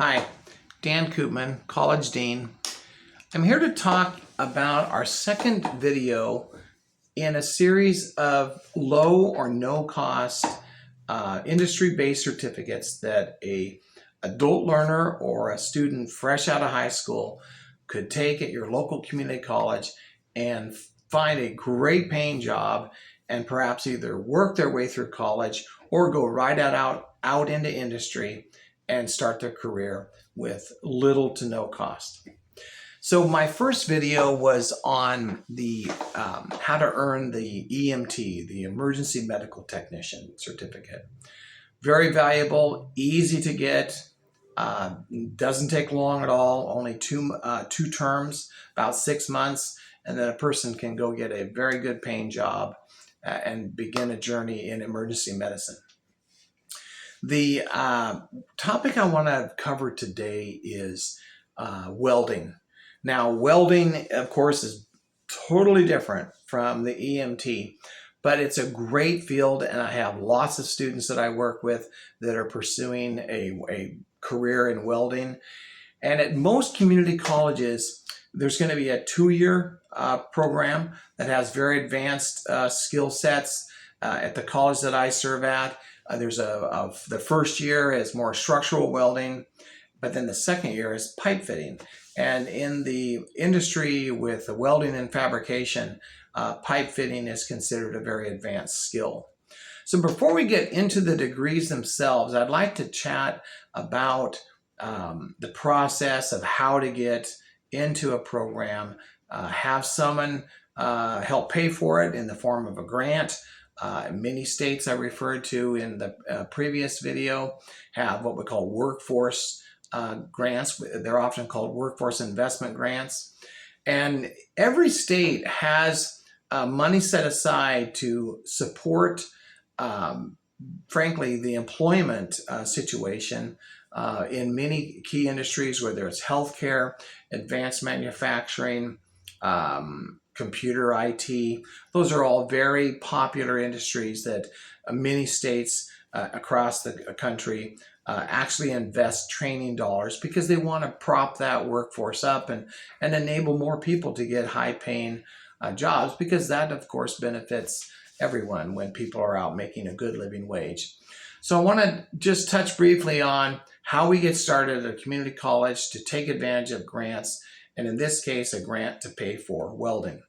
Hi, Dan Koopman, College Dean. I'm here to talk about our second video in a series of low or no cost industry-based certificates that a adult learner or a student fresh out of high school could take at your local community college and find a great paying job and perhaps either work their way through college or go right out into industry and start their career with little to no cost. So my first video was on the how to earn the EMT, the Emergency Medical Technician certificate. Very valuable, easy to get, doesn't take long at all, only two terms, about 6 months, and then a person can go get a very good paying job and begin a journey in emergency medicine. The topic I want to cover today is welding. Now, welding, of course, is totally different from the EMT, but it's a great field, and I have lots of students that I work with that are pursuing a career in welding. And at most community colleges, there's going to be a 2-year program that has very advanced skill sets. At the college that I serve at, the first year is more structural welding, but then the second year is pipe fitting. And in the industry with the welding and fabrication, pipe fitting is considered a very advanced skill. So before we get into the degrees themselves, I'd like to chat about the process of how to get into a program, have someone help pay for it in the form of a grant. Many states I referred to in the previous video have what we call workforce grants. They're often called workforce investment grants. And every state has money set aside to support, frankly, the employment situation in many key industries, whether it's healthcare, advanced manufacturing, computer IT. Those are all very popular industries that many states across the country actually invest training dollars because they want to prop that workforce up and enable more people to get high-paying jobs, because that, of course, benefits everyone when people are out making a good living wage. So I want to just touch briefly on how we get started at a community college to take advantage of grants, and in this case, a grant to pay for welding.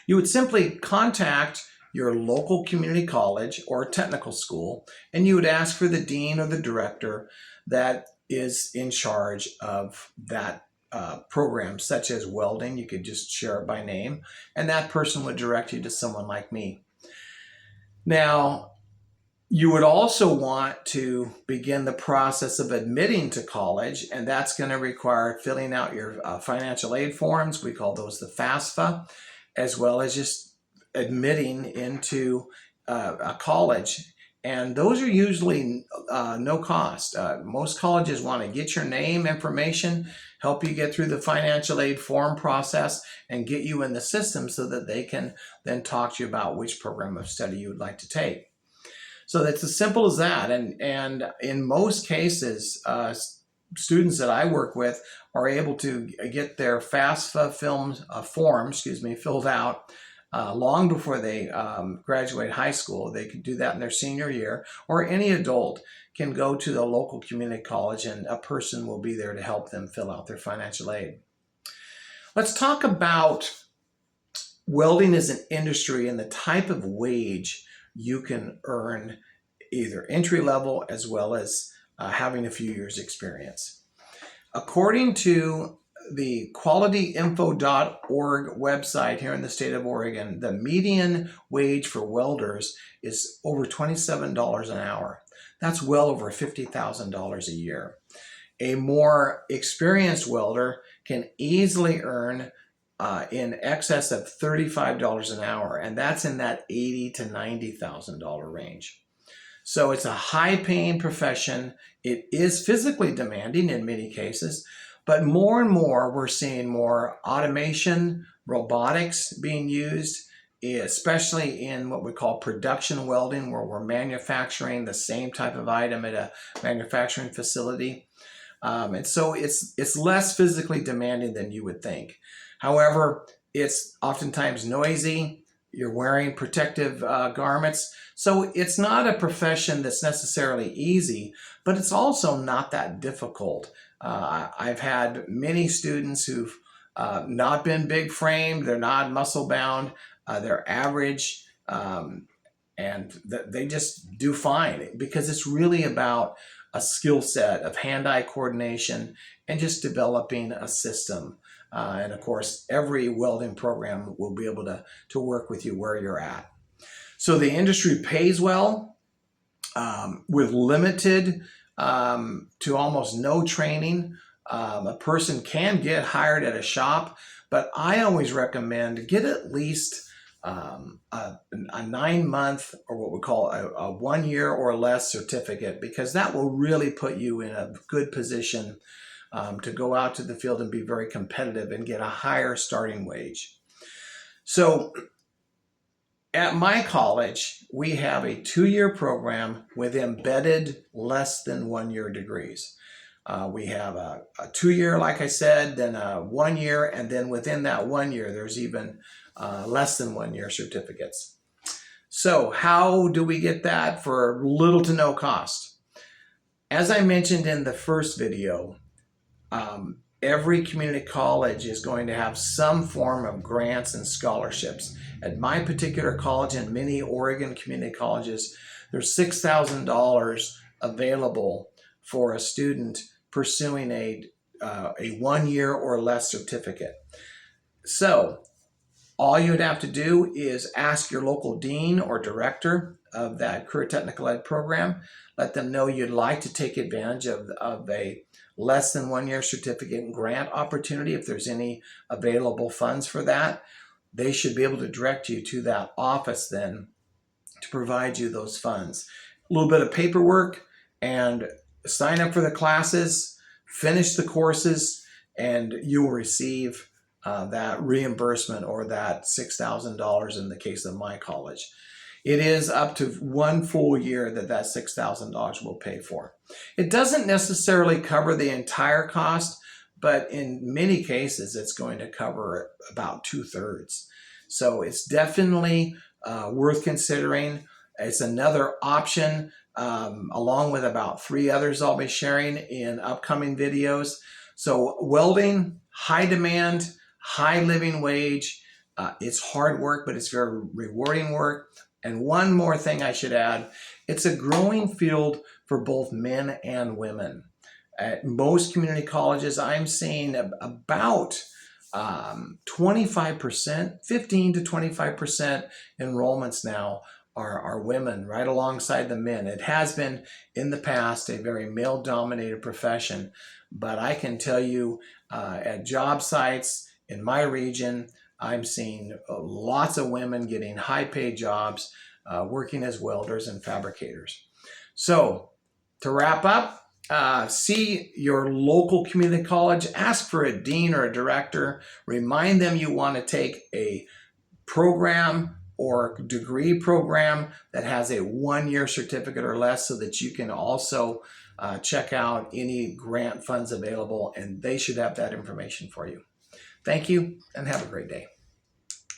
You would simply contact your local community college or technical school, and you would ask for the dean or the director that is in charge of that program, such as welding. You could just share it by name, and that person would direct you to someone like me. Now, you would also want to begin the process of admitting to college, and that's going to require filling out your financial aid forms. We call those the FAFSA, as well as just admitting into a college. And those are usually no cost. Most colleges want to get your name information, help you get through the financial aid form process, and get you in the system so that they can then talk to you about which program of study you would like to take. So that's as simple as that. And in most cases, students that I work with are able to get their FAFSA forms filled out long before they graduate high school. They can do that in their senior year, or any adult can go to the local community college and a person will be there to help them fill out their financial aid. Let's talk about welding as an industry and the type of wage you can earn, either entry level as well as having a few years experience. According to the qualityinfo.org website here in the state of Oregon, the median wage for welders is over $27 an hour. That's well over $50,000 a year. A more experienced welder can easily earn in excess of $35 an hour, and that's in that $80,000 to $90,000 range. So it's a high-paying profession. It is physically demanding in many cases, but more and more we're seeing more automation, robotics being used, especially in what we call production welding, where we're manufacturing the same type of item at a manufacturing facility. And so it's less physically demanding than you would think. However, it's oftentimes noisy. You're wearing protective garments. So it's not a profession that's necessarily easy, but it's also not that difficult. I've had many students who've not been big framed, they're not muscle bound, they're average, and they just do fine because it's really about a skill set of hand-eye coordination and just developing a system. And of course, every welding program will be able to work with you where you're at. So the industry pays well with limited to almost no training. A person can get hired at a shop, but I always recommend get at least a 9-month or what we call a 1 year or less certificate, because that will really put you in a good position to go out to the field and be very competitive and get a higher starting wage. So at my college, we have a 2-year program with embedded less than 1 year degrees. We have a 2-year, like I said, then a 1 year, and then within that 1 year, there's even less than 1 year certificates. So how do we get that for little to no cost? As I mentioned in the first video, every community college is going to have some form of grants and scholarships. At my particular college and many Oregon community colleges, there's $6,000 available for a student pursuing a 1 year or less certificate. So all you'd have to do is ask your local dean or director of that career technical ed program. Let them know you'd like to take advantage of a less than 1 year certificate and grant opportunity. If there's any available funds for that, they should be able to direct you to that office then to provide you those funds. A little bit of paperwork and sign up for the classes, finish the courses, and you will receive that reimbursement or that $6,000 in the case of my college. It is up to 1 full year that $6,000 will pay for. It doesn't necessarily cover the entire cost, but in many cases, it's going to cover about 2/3. So it's definitely worth considering. It's another option along with about 3 others I'll be sharing in upcoming videos. So welding, high demand, high living wage. It's hard work, but it's very rewarding work. And one more thing I should add, it's a growing field for both men and women. At most community colleges, I'm seeing about 25%, 15 to 25% enrollments now are women right alongside the men. It has been in the past a very male-dominated profession, but I can tell you at job sites in my region, I'm seeing lots of women getting high-paid jobs, working as welders and fabricators. So to wrap up, see your local community college, ask for a dean or a director, remind them you want to take a program or degree program that has a 1 year certificate or less so that you can also check out any grant funds available, and they should have that information for you. Thank you and have a great day.